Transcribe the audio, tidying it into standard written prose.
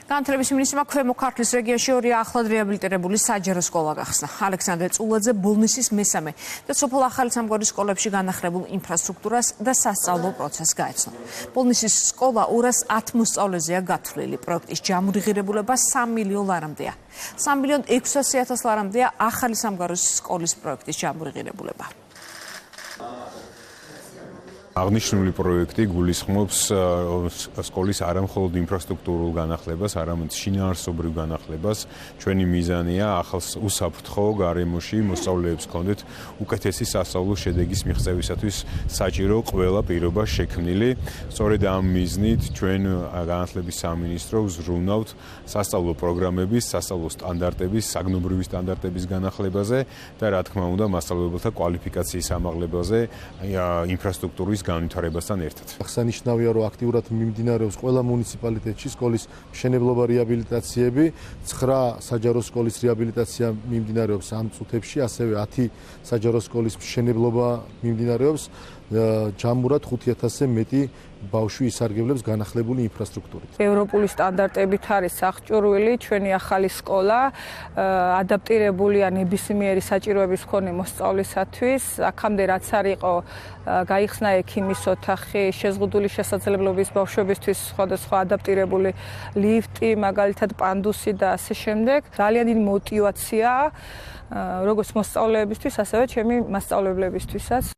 განათლების მინისტრმა ქვემო ქართლის რეგიონში ორი ახლად რეაბილიტირებული საჯარო სკოლა გახსნა. ალექსანდრე წულაძე ბოლნისის მესამე და სოფელ ახალი სამგორის სკოლებში განახლებულ ინფრასტრუქტურას და სასწავლო პროცესს გაეცნო. ბოლნისის სკოლა 210 მოსწავლეზეა გათვლილი. პროექტის ჯამრიღირებულება 3 მილიონ ლარამდეა. 3 მილიონ 600,000 ლარამდეა ახალი სამგორის სკოლის პროექტის ჯამრიღირებულება. აღნიშნული პროექტი გულისხმობს სკოლის არამხოლოდ ინფრასტრუქტურულ განახლებას, არამედ შინაარსობრივ განახლებას. ჩვენი მიზანია ახალ უსაფრთხო გარემოში მოსწავლეებს ჰქონდეთ უკეთესი სასწავლო შედეგის მიღწევისათვის საჭირო ყველა პირობა შექმნილი. სწორედ ამ მიზნით ჩვენ განათლების სამინისტრო ვზრუნავთ სასწავლო პროგრამების, სასწავლო სტანდარტების, საგნობრივი სტანდარტების განახლებაზე და რა თქმა უნდა მასწავლებელთა კვალიფიკაციის ამაღლებაზე ინფრასტრუქტურის განვითარებასთან ერთად. აღსანიშნავია, რომ აქტიურად მიმდინარეობს ყველა მუნიციპალიტეტში სკოლის მშენებლობა რეაბილიტაციები, 9 საჯარო სკოლის რეაბილიტაცია მიმდინარეობს ამ წუთებში, ასევე 10 საჯარო სკოლის მშენებლობა მიმდინარეობს. ჯამურად 5,000-ზე მეტი ბავშვი ისარგებლებს განახლებული ინფრასტრუქტურით. ევროპული სტანდარტებით არის აღჭურვილი ჩვენი ახალი სკოლა, ადაპტირებულია ნებისმიერი საჭიროების მქონე მოსწავლისათვის. აქამდე რაც არ იყო გაიხსნა ექიმის ოთახი, შეზღუდული შესაძლებლობის ბავშვებისთვის სხვადასხვა ადაპტირებული ლიფტი, მაგალითად პანდუსი და ასე შემდეგ. ძალიან დიდი мотиваციაა როგორც მოსწავლეებისთვის, ასევე ჩემი მასწავლებლებისთვისაც.